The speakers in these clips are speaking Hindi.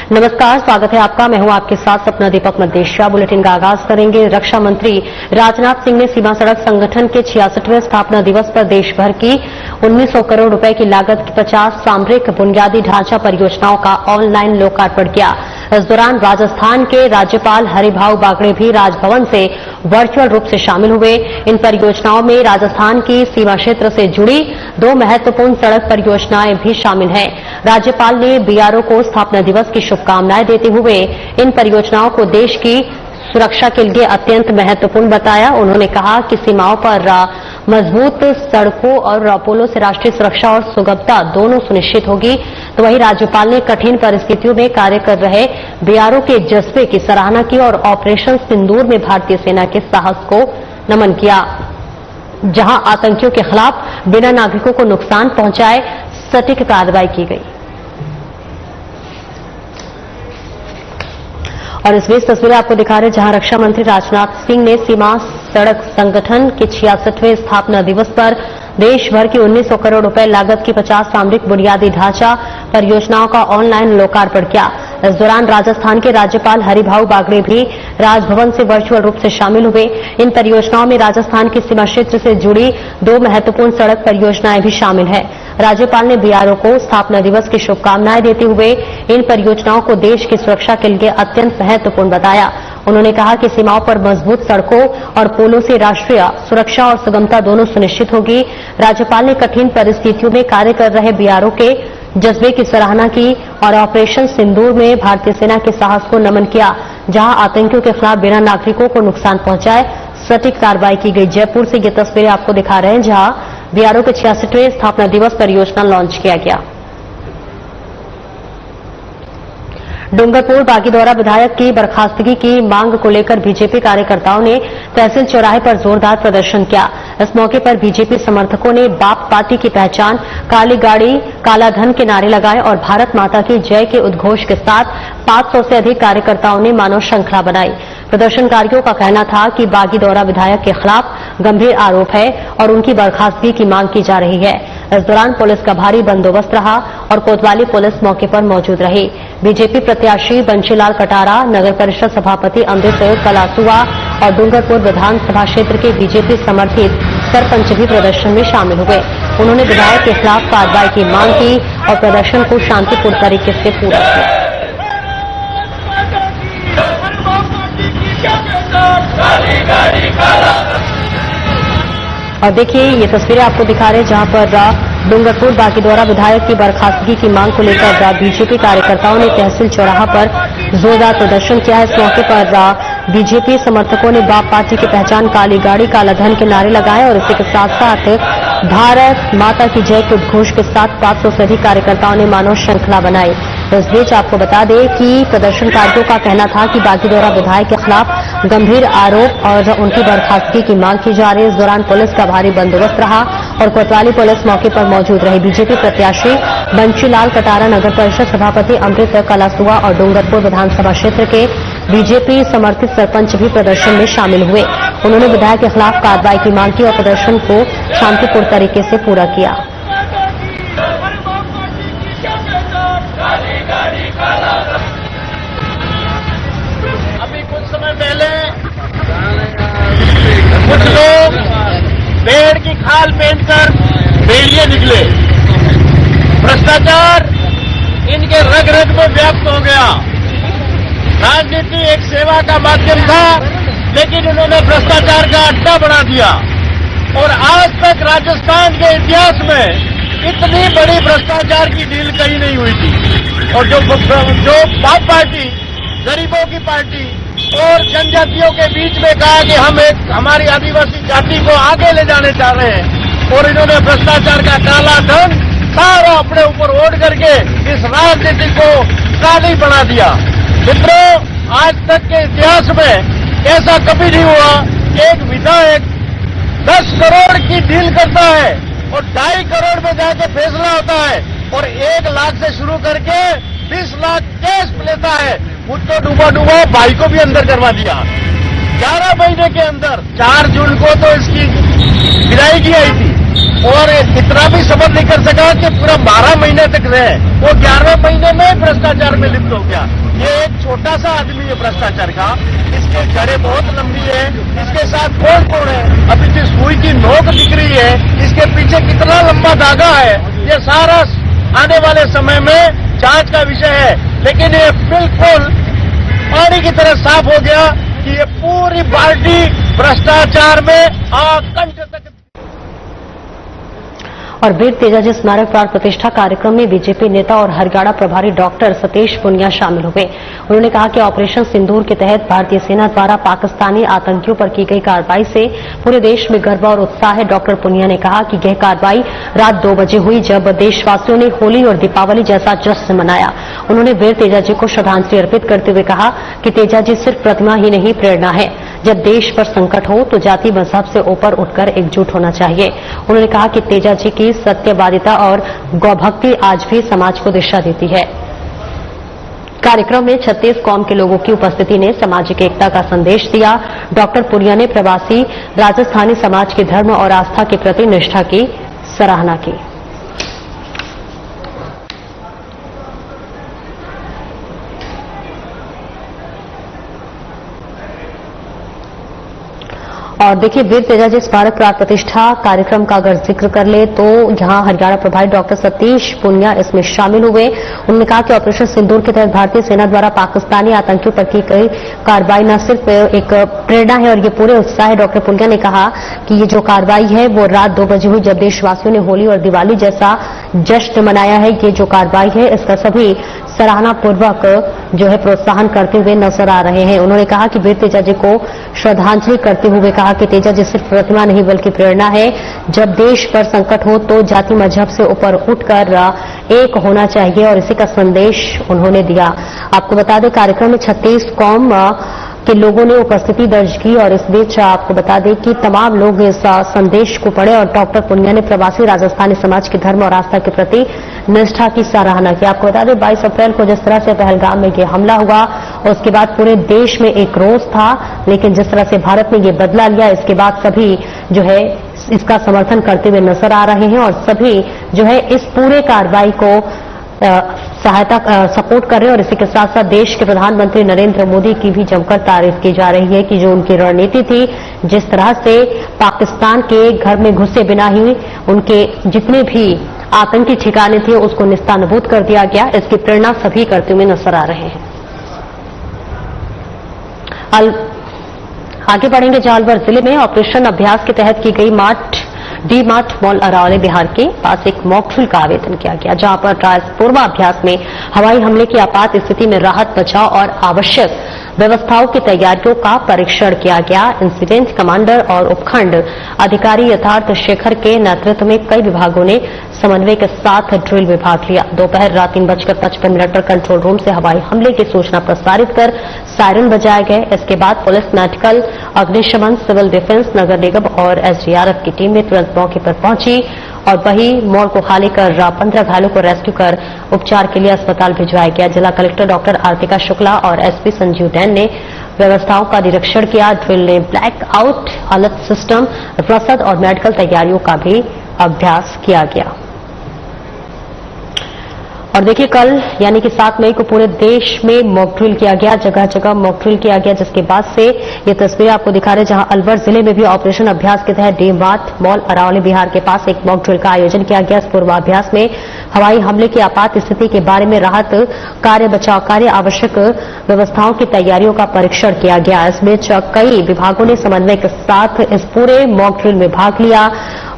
नमस्कार, स्वागत है आपका। मैं हूं आपके साथ सपना दीपक मदेशिया। बुलेटिन का आगाज करेंगे। रक्षा मंत्री राजनाथ सिंह ने सीमा सड़क संगठन के 66वें स्थापना दिवस पर देश भर की 1900 करोड़ रुपए की लागत की 50 सामरिक बुनियादी ढांचा परियोजनाओं का ऑनलाइन लोकार्पण किया। इस दौरान राजस्थान के राज्यपाल हरिभाऊ बागड़े भी राजभवन से वर्चुअल रूप से शामिल हुए। इन परियोजनाओं में राजस्थान की सीमा क्षेत्र से जुड़ी 2 महत्वपूर्ण सड़क परियोजनाएं भी शामिल हैं। राज्यपाल ने बीआरओ को स्थापना दिवस की शुभकामनाएं देते हुए इन परियोजनाओं को देश की सुरक्षा के लिए अत्यंत महत्वपूर्ण बताया। उन्होंने कहा कि सीमाओं पर मजबूत सड़कों और पुलों से राष्ट्रीय सुरक्षा और सुगमता दोनों सुनिश्चित होगी। तो वहीं राज्यपाल ने कठिन परिस्थितियों में कार्य कर रहे बीआरओ के जज्बे की सराहना की और ऑपरेशन सिंदूर में भारतीय सेना के साहस को नमन किया, जहां आतंकियों के खिलाफ बिना नागरिकों को नुकसान पहुंचाए सटीक कार्रवाई की गई। और इस बीच तस्वीरें आपको दिखा रहे जहां रक्षा मंत्री राजनाथ सिंह ने सीमा सड़क संगठन के 66वें स्थापना दिवस पर देश भर की 1900 करोड़ रुपए लागत की 50 सामरिक बुनियादी ढांचा परियोजनाओं का ऑनलाइन लोकार्पण किया। इस दौरान राजस्थान के राज्यपाल हरिभाऊ बागड़े भी राजभवन से वर्चुअल रूप से शामिल हुए। इन परियोजनाओं में राजस्थान की सीमा क्षेत्र से जुड़ी 2 महत्वपूर्ण सड़क परियोजनाएं भी शामिल हैं। राज्यपाल ने बीआरओ को स्थापना दिवस की शुभकामनाएं देते हुए इन परियोजनाओं को देश की सुरक्षा के लिए अत्यंत महत्वपूर्ण बताया। उन्होंने कहा कि सीमाओं पर मजबूत सड़कों और पुलों से राष्ट्रीय सुरक्षा और सुगमता दोनों सुनिश्चित होगी। राज्यपाल ने कठिन परिस्थितियों में कार्य कर रहे बीआरओ के जज्बे की सराहना की और ऑपरेशन सिंदूर में भारतीय सेना के साहस को नमन किया, जहां आतंकियों के खिलाफ बिना नागरिकों को नुकसान पहुंचाए सटीक कार्रवाई की गई। जयपुर से ये तस्वीरें आपको दिखा रहे हैं, जहां बीआरओ के 66वें स्थापना दिवस परियोजना लॉन्च किया गया। डूंगरपुर बागीदौरा विधायक की बर्खास्तगी की मांग को लेकर बीजेपी कार्यकर्ताओं ने तहसील चौराहे पर जोरदार प्रदर्शन किया। इस मौके पर बीजेपी समर्थकों ने बाप पार्टी की पहचान, काली गाड़ी काला धन के नारे लगाए और भारत माता की जय के उद्घोष के साथ 500 से अधिक कार्यकर्ताओं ने मानव श्रृंखला बनाई। प्रदर्शनकारियों का कहना था कि बागीदौरा विधायक के खिलाफ गंभीर आरोप है और उनकी बर्खास्तगी की मांग की जा रही है। इस दौरान पुलिस का भारी बंदोबस्त रहा और कोतवाली पुलिस मौके पर मौजूद रही। बीजेपी प्रत्याशी बंशीलाल कटारा, नगर परिषद सभापति अमृत कलासुआ और डूंगरपुर विधानसभा क्षेत्र के बीजेपी समर्थित सरपंच भी प्रदर्शन में शामिल हुए। उन्होंने विधायक के खिलाफ कार्रवाई की मांग की और प्रदर्शन को शांतिपूर्ण तरीके से पूरा किया। और देखिए ये तस्वीरें आपको दिखा रहे हैं जहां पर डूंगरपुर बागीदौरा विधायक की बर्खास्तगी की मांग को लेकर बीजेपी कार्यकर्ताओं ने तहसील चौराहा पर जोरदार प्रदर्शन किया। इस मौके पर बीजेपी समर्थकों ने बाप पार्टी की पहचान, काली गाड़ी काला धन के नारे लगाए और इसी के साथ साथ भारत माता की जय के उद्घोष के साथ 500 से अधिक कार्यकर्ताओं ने मानव श्रृंखला बनाई। इस बीच आपको बता दें कि प्रदर्शनकारियों का कहना था कि बागीदौरा विधायक के खिलाफ गंभीर आरोप और उनकी बर्खास्तगी की मांग की जा रही है। इस दौरान पुलिस का भारी बंदोबस्त रहा और कोतवाली पुलिस मौके पर मौजूद रही। बीजेपी प्रत्याशी बंशीलाल कटारा, नगर परिषद सभापति अमृत कलासुआ और डूंगरपुर विधानसभा क्षेत्र के बीजेपी समर्थित सरपंच भी प्रदर्शन में शामिल हुए। उन्होंने विधायक के खिलाफ कार्रवाई की मांग की और प्रदर्शन को शांतिपूर्ण तरीके से पूरा किया। अभी कुछ समय पहले कुछ लोग पेड़ की खाल पहनकर भेड़िए निकले। भ्रष्टाचार इनके रग रग में व्याप्त हो गया। राजनीति एक सेवा का माध्यम था, लेकिन इन्होंने भ्रष्टाचार का अड्डा बना दिया और आज तक राजस्थान के इतिहास में इतनी बड़ी भ्रष्टाचार की डील कहीं नहीं हुई थी। और जो बाप पार्टी, गरीबों की पार्टी और जनजातियों के बीच में कहा कि हम एक हमारी आदिवासी जाति को आगे ले जाने चाह रहे हैं और इन्होंने भ्रष्टाचार का काला धन सारा अपने ऊपर ओढ़ करके इस राजनीति को काली बना दिया। मित्रों, आज तक के इतिहास में ऐसा कभी नहीं हुआ। एक विधायक 10 करोड़ की डील करता है और 2.5 करोड़ में जाके फैसला होता है और 1 लाख से शुरू करके 20 लाख कैश लेता है। खुद तो डूबा भाई को भी अंदर करवा दिया। 11 महीने के अंदर 4 जून को तो इसकी विदायगी आई थी। और इतना भी सबर नहीं कर सका कि पूरा 12 महीने तक रहे, वो 11वें महीने में भ्रष्टाचार में लिप्त हो गया। ये एक छोटा सा आदमी है भ्रष्टाचार का, इसकी जड़ें बहुत लंबी है, इसके साथ कौन कौन है, अभी जो सुई की नोक दिख रही है, इसके पीछे कितना लंबा धागा है, ये सारा आने वाले समय में जांच का विषय है। लेकिन ये बिल्कुल पानी की तरह साफ हो गया कि ये पूरी पार्टी भ्रष्टाचार में आकंठ तक। और वीर तेजाजी स्मारक प्राण प्रतिष्ठा कार्यक्रम में बीजेपी नेता और हरियाणा प्रभारी डॉक्टर सतीश पुनिया शामिल हुए। उन्होंने कहा कि ऑपरेशन सिंदूर के तहत भारतीय सेना द्वारा पाकिस्तानी आतंकियों पर की गई कार्रवाई से पूरे देश में गर्व और उत्साह है। डॉक्टर पुनिया ने कहा कि यह कार्रवाई रात 2 बजे हुई, जब देशवासियों ने होली और दीपावली जैसा जश्न मनाया। उन्होंने वीर तेजाजी को श्रद्धांजलि अर्पित करते हुए कहा कि तेजाजी सिर्फ प्रतिमा ही नहीं, प्रेरणा है। जब देश पर संकट हो तो जाति मजहब से ऊपर उठकर एकजुट होना चाहिए। उन्होंने कहा कि तेजाजी की सत्यवादिता और गौभक्ति आज भी समाज को दिशा देती है। कार्यक्रम में 36 कौम के लोगों की उपस्थिति ने सामाजिक एकता का संदेश दिया। डॉक्टर पुनिया ने प्रवासी राजस्थानी समाज के धर्म और आस्था के प्रति निष्ठा की सराहना की। और देखिए, वीर तेजाजी स्मारक प्राण प्रतिष्ठा कार्यक्रम का अगर जिक्र कर ले तो यहां हरियाणा प्रभारी डॉक्टर सतीश पुनिया इसमें शामिल हुए। उन्होंने कहा कि ऑपरेशन सिंदूर के तहत भारतीय सेना द्वारा पाकिस्तानी आतंकियों पर की गई कार्रवाई न सिर्फ एक प्रेरणा है और ये पूरे उत्साह है। डॉक्टर पुनिया ने कहा कि ये जो कार्रवाई है वो रात 2 बजे हुई, जब देशवासियों ने होली और दिवाली जैसा जश्न मनाया है। ये जो कार्रवाई है इसका सभी सराहनापूर्वक जो है प्रोत्साहन करते हुए नजर आ रहे हैं। उन्होंने कहा कि वीर तेजाजी को श्रद्धांजलि करते हुए कहा कि तेजाजी सिर्फ प्रतिमा नहीं बल्कि प्रेरणा है। जब देश पर संकट हो तो जाति मजहब से ऊपर उठकर एक होना चाहिए और इसी का संदेश उन्होंने दिया। आपको बता दें, कार्यक्रम में 36 कौम के लोगों ने उपस्थिति दर्ज की और इस बीच आपको बता दें कि तमाम लोग इस संदेश को पढ़े और डॉक्टर पुनिया ने प्रवासी राजस्थानी समाज के धर्म और आस्था के प्रति निष्ठा की सराहना की। आपको बता दें, 22 अप्रैल को जिस तरह से पहलगाम में ये हमला हुआ उसके बाद पूरे देश में एक रोष था, लेकिन जिस तरह से भारत ने ये बदला लिया इसके बाद सभी जो है इसका समर्थन करते हुए नजर आ रहे हैं और सभी जो है इस पूरे कार्रवाई को सपोर्ट कर रहे हैं। और इसी के साथ साथ देश के प्रधानमंत्री नरेंद्र मोदी की भी जमकर तारीफ की जा रही है कि जो उनकी रणनीति थी, जिस तरह से पाकिस्तान के घर में घुसे बिना ही उनके जितने भी आतंकी ठिकाने थे उसको निस्तानबूद कर दिया गया, इसकी प्रेरणा सभी करते हुए नजर आ रहे हैं। आगे बढ़ेंगे, जालवर जिले में ऑपरेशन अभ्यास के तहत की गई D Mart mall Aravali Bihar के पास एक मॉक ड्रिल का आयोजन किया गया, जहां पर पूर्वाभ्यास में हवाई हमले की आपात स्थिति में राहत बचाव और आवश्यक व्यवस्थाओं की तैयारियों का परीक्षण किया गया। इंसिडेंट कमांडर और उपखंड अधिकारी यथार्थ शेखर के नेतृत्व में कई विभागों ने समन्वय के साथ ड्रिल में भाग लिया। दोपहर 3:55 पर कंट्रोल रूम से हवाई हमले की सूचना प्रसारित कर सायरन बजाए गए। इसके बाद पुलिस, मेडिकल, अग्निशमन, सिविल डिफेंस, नगर निगम और एसडीआरएफ की टीम में तुरंत मौके पर पहुंची और वही मॉल को खाली कर 15 घायलों को रेस्क्यू कर उपचार के लिए अस्पताल भिजवाया गया। जिला कलेक्टर डॉक्टर आरतिका शुक्ला और एसपी संजीव जैन ने व्यवस्थाओं का निरीक्षण किया। ड्रिल में ब्लैक आउट अलर्ट सिस्टम, रसद और मेडिकल तैयारियों का भी अभ्यास किया गया। और देखिए, कल यानी कि 7 मई को पूरे देश में मॉक ड्रिल किया गया, जगह जगह मॉक ड्रिल किया गया, जिसके बाद से ये तस्वीरें आपको दिखा रहे हैं जहां अलवर जिले में भी ऑपरेशन अभ्यास के तहत D Mart mall Aravali Bihar के पास एक मॉक ड्रिल का आयोजन किया गया। इस पूर्वाभ्यास में हवाई हमले की आपात स्थिति के बारे में राहत कार्य, बचाव कार्य, आवश्यक व्यवस्थाओं की तैयारियों का परीक्षण किया गया। इसमें कई विभागों ने समन्वय के साथ इस पूरे मॉक ड्रिल में भाग लिया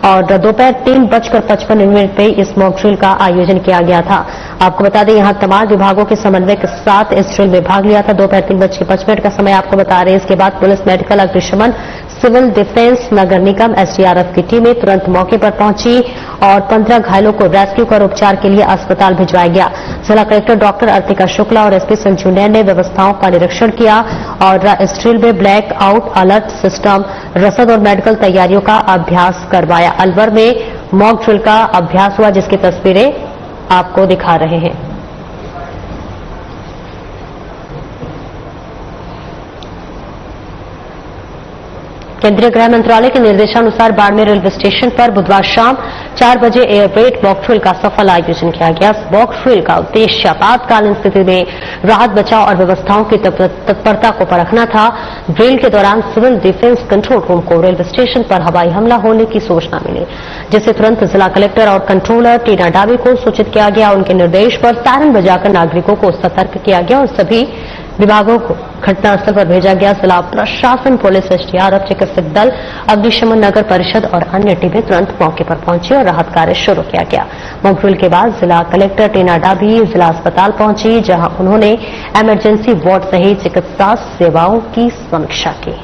और दोपहर 3:55 पे इस मॉक ड्रिल का आयोजन किया गया था। आपको बता दें, यहां तमाम विभागों के समन्वय के साथ इस ड्रिल में भाग लिया था। दोपहर 3:55 का समय आपको बता रहे हैं। इसके बाद पुलिस, मेडिकल, अग्निशमन, सिविल डिफेंस, नगर निगम, एसडीआरएफ की टीमें तुरंत मौके पर पहुंची और 15 घायलों को रेस्क्यू कर उपचार के लिए अस्पताल भिजवाया गया। जिला कलेक्टर डॉक्टर आरतिका शुक्ला और एसपी संजीव जैन ने व्यवस्थाओं का निरीक्षण किया और इस ड्रिल में ब्लैक आउट अलर्ट सिस्टम, रसद और मेडिकल तैयारियों का अभ्यास करवाया। अलवर में मॉक ड्रिल का अभ्यास हुआ, जिसकी तस्वीरें आपको दिखा रहे हैं। केंद्रीय गृह मंत्रालय के निर्देशानुसार बाड़मेर रेलवे स्टेशन पर बुधवार शाम 4 बजे एयरवेट मॉक ड्रिल का सफल आयोजन किया गया। इस मॉक ड्रिल का उद्देश्य आपातकालीन स्थिति में राहत बचाव और व्यवस्थाओं की तत्परता को परखना था। ड्रिल के दौरान सिविल डिफेंस कंट्रोल रूम को रेलवे स्टेशन पर हवाई हमला होने की सूचना मिली, जिसे तुरंत जिला कलेक्टर और कंट्रोलर टीना डाबी को सूचित किया गया। उनके निर्देश पर सायरन बजाकर नागरिकों को सतर्क किया गया और सभी विभागों को घटनास्थल पर भेजा गया। जिला प्रशासन, पुलिस, एसडीआरएफ, चिकित्सक दल, अग्निशमन, नगर परिषद और अन्य टीमें तुरंत मौके पर पहुंची और राहत कार्य शुरू किया गया। मॉक ड्रिल के बाद जिला कलेक्टर टीना डाबी जिला अस्पताल पहुंची, जहां उन्होंने इमरजेंसी वार्ड सहित चिकित्सा सेवाओं की समीक्षा की।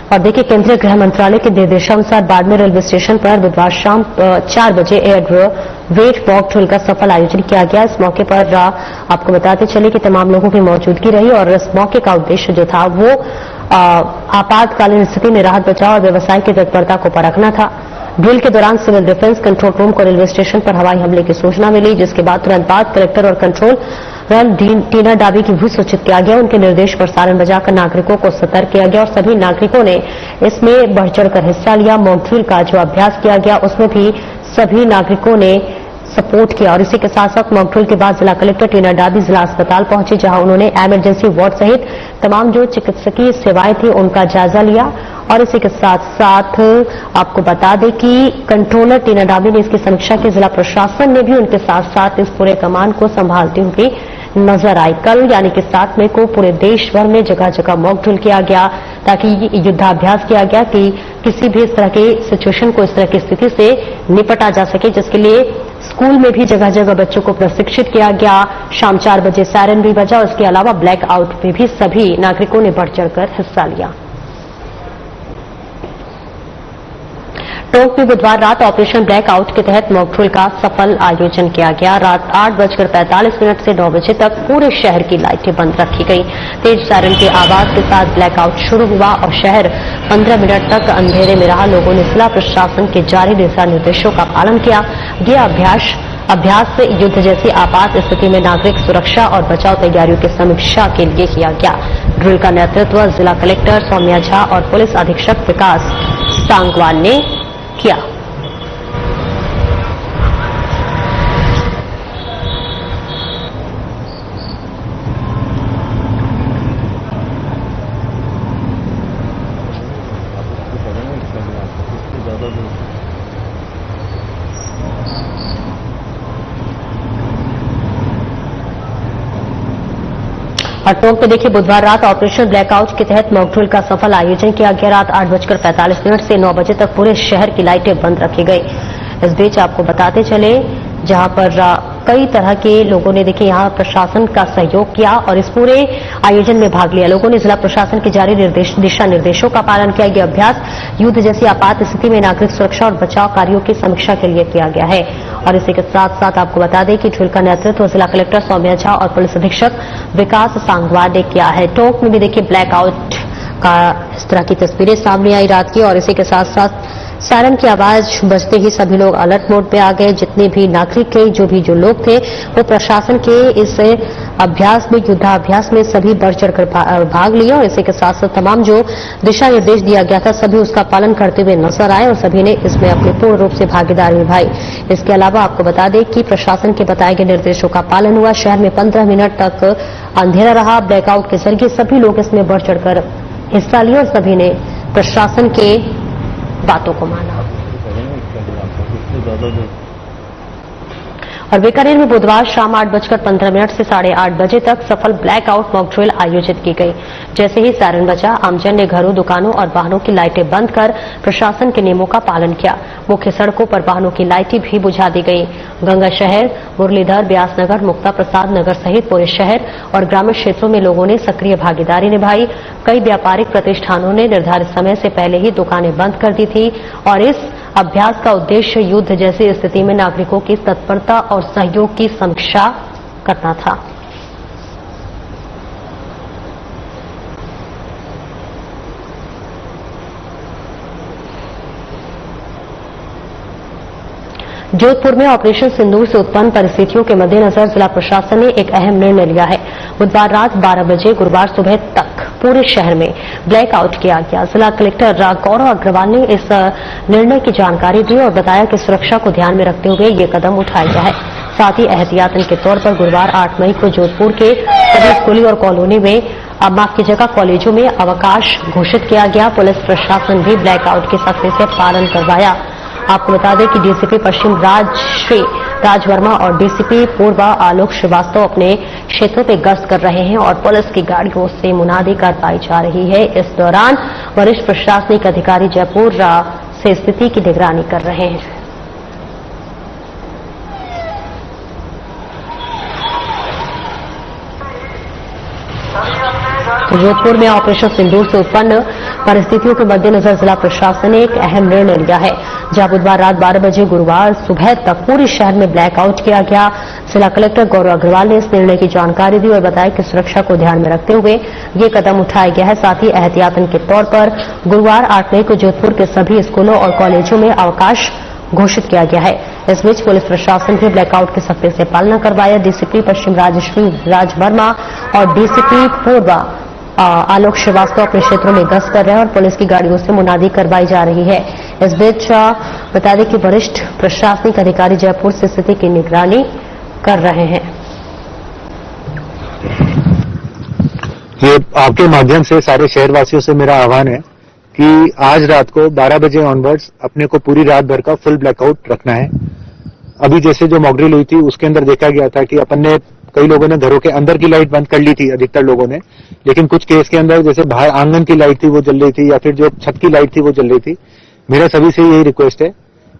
और देखिए, केंद्रीय गृह मंत्रालय के निर्देशानुसार बाड़मेर रेलवे स्टेशन पर बुधवार शाम 4 बजे एयरवेट मॉक ड्रिल का सफल आयोजन किया गया। इस मौके पर आपको बताते चले कि तमाम लोगों की मौजूदगी रही और इस मौके का उद्देश्य जो था वो आपातकालीन स्थिति में राहत बचाव और व्यवसाय की तत्परता को परखना था। ड्रिल के दौरान सिविल डिफेंस कंट्रोल रूम को रेलवे स्टेशन पर हवाई हमले की सूचना मिली, जिसके बाद तुरंत बाद कलेक्टर और कंट्रोल टीना डाबी की भी सूचित किया गया। उनके निर्देश पर सायरन बजाकर नागरिकों को सतर्क किया गया और सभी नागरिकों ने इसमें बढ़ चढ़कर हिस्सा लिया। मॉक ड्रिल का जो अभ्यास किया गया उसमें भी सभी नागरिकों ने सपोर्ट किया और इसी के साथ साथ मॉक ड्रिल के बाद जिला कलेक्टर टीना डाबी जिला अस्पताल पहुंची, जहां उन्होंने इमरजेंसी वार्ड सहित तमाम जो चिकित्सकीय सेवाएं थी उनका जायजा लिया। और इसी के साथ साथ आपको बता दें कि कंट्रोलर टीना डाबी ने इसकी समीक्षा की। जिला प्रशासन ने भी उनके साथ साथ इस पूरे कमान को संभालती हुई नजर आई। कल यानी कि 7 मई को पूरे देश भर में जगह जगह मॉक ड्रिल किया गया ताकि युद्धाभ्यास किया गया कि किसी भी इस तरह के सिचुएशन को, इस तरह की स्थिति से निपटा जा सके, जिसके लिए स्कूल में भी जगह जगह बच्चों को प्रशिक्षित किया गया। शाम 4 बजे सायरन भी बजा। इसके अलावा ब्लैक आउट में भी सभी नागरिकों ने बढ़ चढ़कर हिस्सा लिया। टोंक में बुधवार रात ऑपरेशन ब्लैकआउट के तहत मॉक ड्रिल का सफल आयोजन किया गया। रात 8:45 से 9 बजे तक पूरे शहर की लाइटें बंद रखी गई। तेज सायरन की आवाज के साथ ब्लैकआउट शुरू हुआ और शहर 15 मिनट तक अंधेरे में रहा। लोगों ने जिला प्रशासन के जारी दिशा निर्देशों का पालन किया। यह अभ्यास से युद्ध जैसी आपात स्थिति में नागरिक सुरक्षा और बचाव तैयारियों की समीक्षा के लिए किया गया। ड्रिल का नेतृत्व जिला कलेक्टर सौम्या झा और पुलिस अधीक्षक विकास सांगवान ने किया। और टोंक में देखिए, बुधवार रात ऑपरेशन ब्लैकआउट के तहत मॉक ड्रिल का सफल आयोजन किया गया। रात 8:45 से 9 बजे तक पूरे शहर की लाइटें बंद रखी गई। इस बीच आपको बताते चले, जहां पर कई तरह के लोगों ने देखिए यहां प्रशासन का सहयोग किया और इस पूरे आयोजन में भाग लिया। लोगों ने जिला प्रशासन के जारी दिशा निर्देशों का पालन किया। यह अभ्यास युद्ध जैसी आपात स्थिति में नागरिक सुरक्षा और बचाव कार्यों की समीक्षा के लिए किया गया है। और इसी के साथ साथ आपको बता दें कि ड्रिल का नेतृत्व जिला कलेक्टर सौम्या झा और पुलिस अधीक्षक विकास सांगवान ने किया है। टोंक में भी देखिए ब्लैकआउट का इस तरह की तस्वीरें सामने आई रात की। और इसी के साथ साथ सायरन की आवाज बजते ही सभी लोग अलर्ट मोड पे आ गए। जितने भी नागरिक थे, जो लोग थे, वो प्रशासन के इस अभ्यास में, युद्धाभ्यास में सभी बढ़ चढ़कर भाग लिए। और इसी के साथ साथ तमाम जो दिशा निर्देश दिया गया था सभी उसका पालन करते हुए नजर आए और सभी ने इसमें अपने पूर्ण रूप से भागीदारी निभाई। इसके अलावा आपको बता दें कि प्रशासन के बताए गए निर्देशों का पालन हुआ। शहर में 15 मिनट तक अंधेरा रहा। ब्लैकआउट के जरिए सभी लोग इसमें बढ़ चढ़कर हिस्सा लिया और सभी ने प्रशासन के बातों को माना। और बीकानेर में बुधवार शाम 8:15 से 8:30 बजे तक सफल ब्लैकआउट मॉक ड्रिल आयोजित की गई। जैसे ही सायरन बजा, आमजन ने घरों, दुकानों और वाहनों की लाइटें बंद कर प्रशासन के नियमों का पालन किया। मुख्य सड़कों पर वाहनों की लाइटें भी बुझा दी गई। गंगा शहर, मुरलीधर, ब्यासनगर, मुक्ता प्रसाद नगर सहित पूरे शहर और ग्रामीण क्षेत्रों में लोगों ने सक्रिय भागीदारी निभाई। कई व्यापारिक प्रतिष्ठानों ने निर्धारित समय से पहले ही दुकानें बंद कर दी थी और इस अभ्यास का उद्देश्य युद्ध जैसी स्थिति में नागरिकों की तत्परता और सहयोग की समीक्षा करना था। जोधपुर में ऑपरेशन सिंदूर से उत्पन्न परिस्थितियों के मद्देनजर जिला प्रशासन ने एक अहम निर्णय लिया है। बुधवार रात 12 बजे गुरुवार सुबह तक पूरे शहर में ब्लैकआउट किया गया। जिला कलेक्टर गौरव अग्रवाल ने इस निर्णय की जानकारी दी और बताया कि सुरक्षा को ध्यान में रखते हुए ये कदम उठाया गया है। साथ ही एहतियातन के तौर पर गुरुवार 8 मई को जोधपुर के सभी स्कूली और कॉलोनी में माफ कीजिएगा कॉलेजों में अवकाश घोषित किया गया। पुलिस प्रशासन भी ब्लैकआउट के सख्ती से पालन करवाया। आपको बता दें कि डीसीपी पश्चिम श्री राज वर्मा और डीसीपी पूर्व आलोक श्रीवास्तव अपने क्षेत्रों पर गश्त कर रहे हैं और पुलिस की गाड़ियों से मुनादी करवाई जा रही है। इस दौरान वरिष्ठ प्रशासनिक अधिकारी जयपुर से स्थिति की निगरानी कर रहे हैं। जोधपुर में ऑपरेशन सिंदूर से उत्पन्न परिस्थितियों के मद्देनजर जिला प्रशासन ने एक अहम निर्णय लिया है, जहां बुधवार रात 12 बजे गुरुवार सुबह तक पूरे शहर में ब्लैकआउट किया गया। जिला कलेक्टर गौरव अग्रवाल ने इस निर्णय की जानकारी दी और बताया कि सुरक्षा को ध्यान में रखते हुए ये कदम उठाया गया है। साथ ही एहतियातन के तौर पर गुरुवार 8 मई को जोधपुर के सभी स्कूलों और कॉलेजों में अवकाश घोषित किया गया है। इस बीच पुलिस प्रशासन भी ब्लैकआउट की सख्ती से पालना करवाया। डीसीपी पश्चिम श्री राज वर्मा और डीसीपी पूर्व आलोक श्रीवास्तव अपने क्षेत्रों में गश्त कर रहे हैं और पुलिस की गाड़ियों से मुनादी करवाई जा रही है। इस बीच बता दें कि वरिष्ठ प्रशासनिक अधिकारी जयपुर से स्थिति की निगरानी कर रहे हैं। ये आपके माध्यम से सारे शहरवासियों से मेरा आह्वान है कि आज रात को 12 बजे ऑनवर्ड्स अपने को पूरी रात भर का फुल ब्लैकआउट रखना है। अभी जैसे जो मॉक ड्रिल हुई थी उसके अंदर देखा गया था कि अपन ने कई लोगों ने घरों के अंदर की लाइट बंद कर ली थी, अधिकतर लोगों ने, लेकिन कुछ केस के अंदर जैसे बाहर आंगन की लाइट थी वो जल रही थी या फिर जो छत की लाइट थी वो जल रही थी। मेरा सभी से यही रिक्वेस्ट है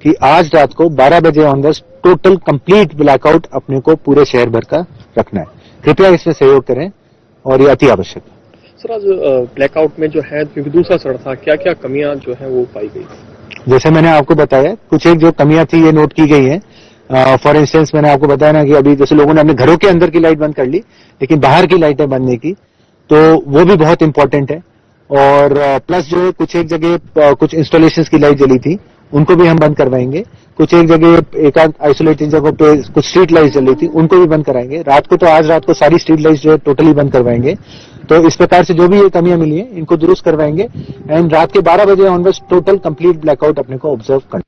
कि आज रात को 12 बजे ऑनवर्ड्स टोटल कंप्लीट ब्लैकआउट अपने को पूरे शहर भर का रखना है। कृपया इसमें सहयोग करें और ये अति आवश्यक है। सर, आज ब्लैकआउट में जो है क्योंकि दूसरा सड़ था, क्या क्या कमियां जो है वो पाई गई? जैसे मैंने आपको बताया कुछ एक जो कमियां थी ये नोट की गई हैं। फॉर इंस्टेंस मैंने आपको बताया ना कि अभी जैसे लोगों ने अपने घरों के अंदर की लाइट बंद कर ली लेकिन बाहर की लाइटें बंद नहीं की, तो वो भी बहुत इंपॉर्टेंट है। और प्लस जो है कुछ एक जगह कुछ इंस्टॉलेशंस की लाइट जली थी उनको भी हम बंद करवाएंगे। कुछ एक जगह एक आध आइसोलेटेड जगहों पे कुछ स्ट्रीट लाइट्स जल रही थी उनको भी बंद कराएंगे। रात को तो आज रात को सारी स्ट्रीट लाइट्स जो है टोटली बंद करवाएंगे। तो इस प्रकार से जो भी ये कमियां मिली हैं इनको दुरुस्त करवाएंगे एंड रात के 12 बजे ऑनवर्ड्स टोटल कंप्लीट ब्लैकआउट अपने को ऑब्जर्व करना।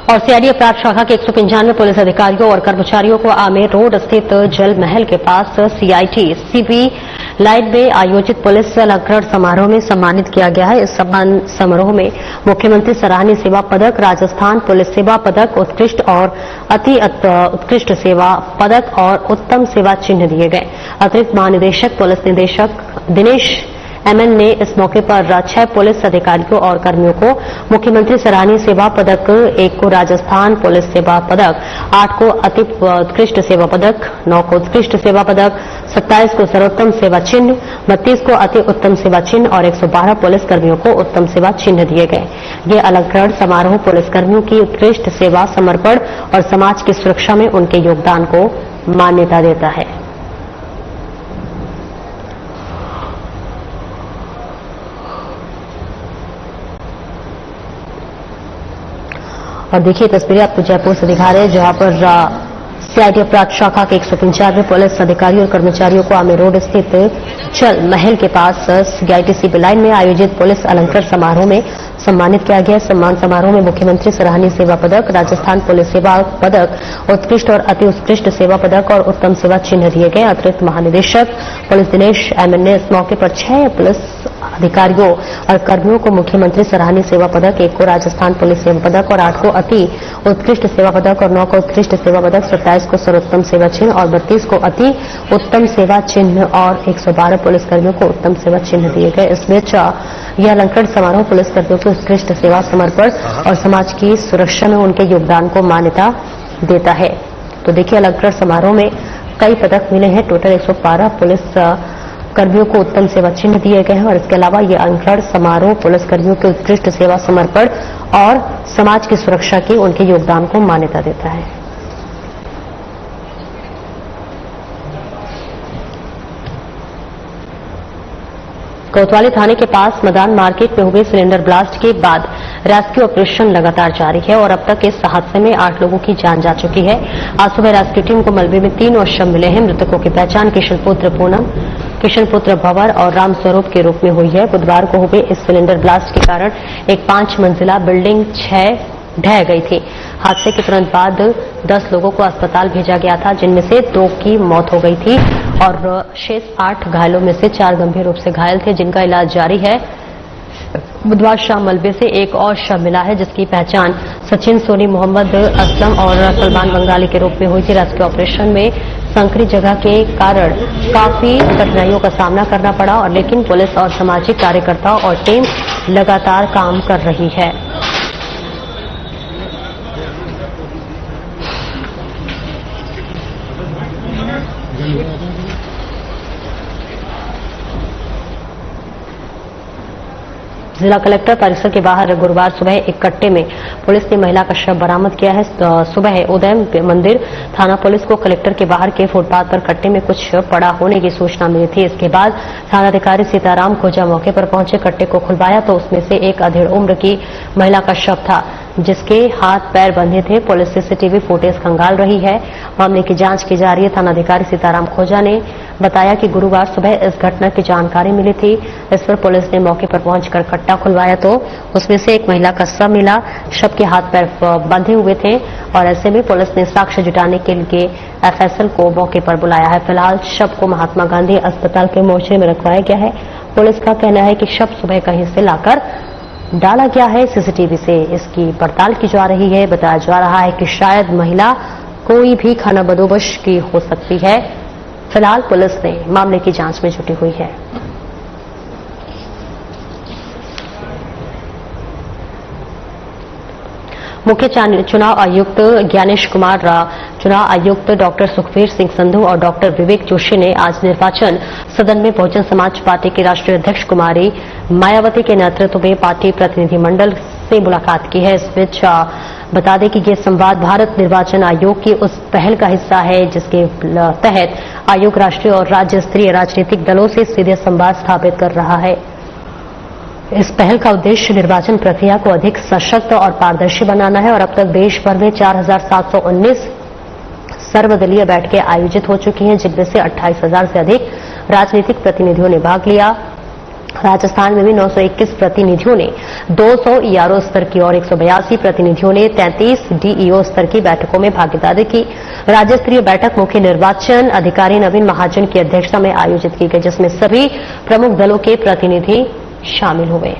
और सीआईडी अपराध शाखा के 195 पुलिस अधिकारियों और कर्मचारियों को आमेर रोड स्थित जल महल के पास सीआईटी सीबी लाइन में आयोजित पुलिस अलंकरण समारोह में सम्मानित किया गया है। इस सम्मान समारोह में मुख्यमंत्री सराहनीय सेवा पदक, राजस्थान पुलिस सेवा पदक, उत्कृष्ट और अति उत्कृष्ट सेवा पदक और उत्तम सेवा चिन्ह दिए गए। अतिरिक्त महानिदेशक पुलिस निदेशक दिनेश एमएन ने इस मौके पर 6 पुलिस अधिकारियों और कर्मियों को मुख्यमंत्री सराहनीय सेवा पदक, 1 को राजस्थान पुलिस सेवा पदक, 8 को अति उत्कृष्ट सेवा पदक, 9 को उत्कृष्ट सेवा पदक, 27 को सर्वोत्तम सेवा चिन्ह, 32 को अति उत्तम सेवा चिन्ह और 112 पुलिस कर्मियों को उत्तम सेवा चिन्ह दिए गए। ये अलंकरण समारोह पुलिसकर्मियों की उत्कृष्ट सेवा, समर्पण और समाज की सुरक्षा में उनके योगदान को मान्यता देता है। और देखिए तस्वीरें आपको जयपुर से दिखा रहे हैं जहां पर सीआईडी अपराध शाखा के 195 पुलिस अधिकारियों और कर्मचारियों को आमेर रोड स्थित जल महल के पास सीआईटी सीबी लाइन में आयोजित पुलिस अलंकरण समारोह में सम्मानित किया गया। सम्मान समारोह में मुख्यमंत्री सराहनीय सेवा पदक, राजस्थान पुलिस सेवा पदक, उत्कृष्ट और अति उत्कृष्ट सेवा पदक और उत्तम सेवा चिन्ह दिए गए। अतिरिक्त महानिदेशक पुलिस दिनेश एमएन ने इस मौके पर 6 पुलिस अधिकारियों और कर्मियों को मुख्यमंत्री सराहनीय सेवा पदक, 1 को राजस्थान पुलिस सेवा पदक और 8 को अति उत्कृष्ट सेवा पदक और 9 को उत्कृष्ट सेवा पदक, 27 को सर्वोत्तम सेवा चिन्ह और 32 को अति उत्तम सेवा चिन्ह और 112 पुलिसकर्मियों को उत्तम सेवा चिन्ह दिए गए। इस बीच यह अलंकरण समारोह पुलिसकर्मियों की उत्कृष्ट सेवा, समर्पण और समाज की सुरक्षा में उनके योगदान को मान्यता देता है। तो देखिए अलंकरण समारोह में कई पदक मिले हैं। टोटल 112 पुलिस कर्मियों को उत्तम सेवा चिन्ह दिए गए हैं और इसके अलावा ये अलंकरण समारोह पुलिसकर्मियों के उत्कृष्ट सेवा, समर्पण और समाज की सुरक्षा की उनके योगदान को मान्यता देता है। कोतवाली थाने के पास मदान मार्केट में हुए सिलेंडर ब्लास्ट के बाद रेस्क्यू ऑपरेशन लगातार जारी है और अब तक इस हादसे में 8 लोगों की जान जा चुकी है। आज सुबह रेस्क्यू टीम को मलबे में 3 और शव मिले हैं। मृतकों की पहचान किशनपुत्र पूनम, किशनपुत्र भंवर और रामस्वरूप के रूप में हुई है। बुधवार को हुए इस सिलेंडर ब्लास्ट के कारण एक 5 मंजिला बिल्डिंग ढह गई थी। हादसे के तुरंत बाद 10 लोगों को अस्पताल भेजा गया था, जिनमें से 2 की मौत हो गई थी और शेष 8 घायलों में से 4 गंभीर रूप से घायल थे, जिनका इलाज जारी है। बुधवार शाम मलबे से एक और शव मिला है, जिसकी पहचान सचिन सोनी, मोहम्मद असलम और सलमान बंगाली के रूप में हुई थी। रेस्क्यू ऑपरेशन में संकरी जगह के कारण काफी कठिनाइयों का सामना करना पड़ा और लेकिन पुलिस और सामाजिक कार्यकर्ताओं और टीम लगातार काम कर रही है। जिला कलेक्टर परिसर के बाहर गुरुवार सुबह एक कट्टे में पुलिस ने महिला का शव बरामद किया है। सुबह उदय मंदिर थाना पुलिस को कलेक्टर के बाहर के फुटपाथ पर कट्टे में कुछ पड़ा होने की सूचना मिली थी। इसके बाद थानाधिकारी सीताराम खोजा मौके पर पहुंचे, कट्टे को खुलवाया तो उसमें से एक अधेड़ उम्र की महिला का शव था, जिसके हाथ पैर बंधे थे। पुलिस सीसीटीवी फुटेज खंगाल रही है। मामले की जांच की जा रही है। थानाधिकारी सीताराम खोजा ने बताया कि गुरुवार सुबह इस घटना की जानकारी मिली थी। इस पर पुलिस ने मौके पर पहुंचकर कट्टा खुलवाया तो उसमें से एक महिला का शव मिला। शव के हाथ पैर बंधे हुए थे और ऐसे में पुलिस ने साक्ष्य जुटाने के लिए एफएसएल को मौके पर बुलाया है। फिलहाल शव को महात्मा गांधी अस्पताल के मोर्चे में रखवाया गया है। पुलिस का कहना है कि शव सुबह कहीं से लाकर डाला गया है। सीसीटीवी से इसकी पड़ताल की जा रही है। बताया जा रहा है कि शायद महिला कोई भी खाना बदोबश की हो सकती है। फिलहाल पुलिस ने मामले की जांच में जुटी हुई है। मुख्य चुनाव आयुक्त ज्ञानेश कुमार, चुनाव आयुक्त डॉक्टर सुखबीर सिंह संधू और डॉक्टर विवेक जोशी ने आज निर्वाचन सदन में बहुजन समाज पार्टी की राष्ट्रीय अध्यक्ष कुमारी मायावती के नेतृत्व में पार्टी प्रतिनिधिमंडल से मुलाकात की है। इस बीच बता दें कि ये संवाद भारत निर्वाचन आयोग की उस पहल का हिस्सा है, जिसके तहत आयोग राष्ट्रीय और राज्य स्तरीय राजनीतिक दलों से सीधे संवाद स्थापित कर रहा है। इस पहल का उद्देश्य निर्वाचन प्रक्रिया को अधिक सशक्त और पारदर्शी बनाना है और अब तक देश भर में 4719 सर्वदलीय बैठकें आयोजित हो चुकी हैं, जिनमें से 28,000 से अधिक राजनीतिक प्रतिनिधियों ने भाग लिया। राजस्थान में भी 921 प्रतिनिधियों ने 200 ईआरओ स्तर की और 182 प्रतिनिधियों ने 33 डीईओ स्तर की बैठकों में भागीदारी की। राज्य स्तरीय बैठक मुख्य निर्वाचन अधिकारी नवीन महाजन की अध्यक्षता में आयोजित की गई, जिसमें सभी प्रमुख दलों के प्रतिनिधि शामिल हुए।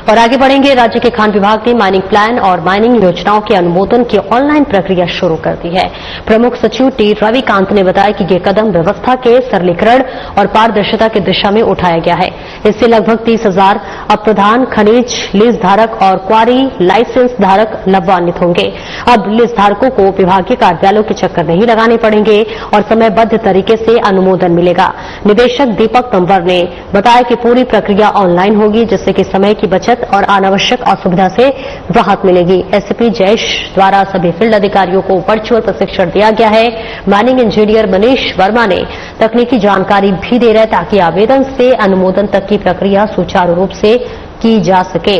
और आगे बढ़ेंगे। राज्य के खान विभाग ने माइनिंग प्लान और माइनिंग योजनाओं के अनुमोदन की ऑनलाइन प्रक्रिया शुरू कर दी है। प्रमुख सचिव टी रविकांत ने बताया कि ये कदम व्यवस्था के सरलीकरण और पारदर्शिता की दिशा में उठाया गया है। इससे लगभग 30,000 अप्रधान खनिज लीज धारक और क्वारी लाइसेंस धारक लाभान्वित होंगे। अब लीज धारकों को विभागीय कार्यालयों के चक्कर नहीं लगाने पड़ेंगे और समयबद्ध तरीके से अनुमोदन मिलेगा। निदेशक दीपक तंवर ने बताया कि पूरी प्रक्रिया ऑनलाइन होगी, जिससे कि समय की बचत और अनावश्यक असुविधा से राहत मिलेगी। एसपी जयेश द्वारा सभी फील्ड अधिकारियों को वर्चुअल प्रशिक्षण दिया गया है। माइनिंग इंजीनियर मनीष वर्मा ने तकनीकी जानकारी भी दे रहे हैं, ताकि आवेदन से अनुमोदन तक की प्रक्रिया सुचारू रूप से की जा सके।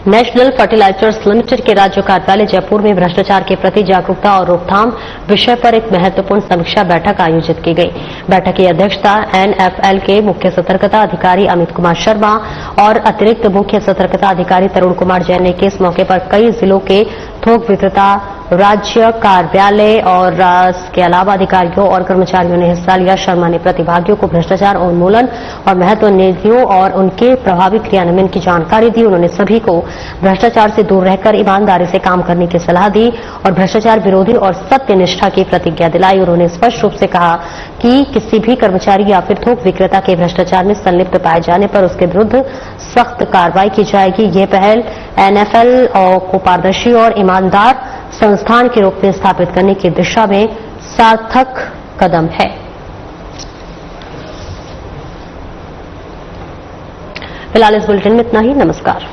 नेशनल फर्टिलाइजर्स लिमिटेड के राज्य कार्यालय जयपुर में भ्रष्टाचार के प्रति जागरूकता और रोकथाम विषय पर एक महत्वपूर्ण समीक्षा बैठक आयोजित की गई। बैठक की अध्यक्षता एनएफएल के मुख्य सतर्कता अधिकारी अमित कुमार शर्मा और अतिरिक्त मुख्य सतर्कता अधिकारी तरुण कुमार जैन ने की। इस मौके पर कई जिलों के थोक विक्रेता, राज्य कार्यालय और इसके अलावा अधिकारियों और कर्मचारियों ने हिस्सा लिया। शर्मा ने प्रतिभागियों को भ्रष्टाचार उन्मूलन और महत्व नीतियों और उनके प्रभावी क्रियान्वयन की जानकारी दी। उन्होंने सभी को भ्रष्टाचार से दूर रहकर ईमानदारी से काम करने की सलाह दी और भ्रष्टाचार विरोधी और सत्यनिष्ठा की प्रतिज्ञा दिलाई। उन्होंने स्पष्ट रूप से कहा कि किसी भी कर्मचारी या फिर थोक विक्रेता के भ्रष्टाचार में संलिप्त पाए जाने पर उसके विरुद्ध सख्त कार्रवाई की जाएगी। ये पहल एनएफएल को पारदर्शी और ईमानदार संस्थान के रूप में स्थापित करने की दिशा में सार्थक कदम है। फिलहाल इस बुलेटिन में इतना ही। नमस्कार।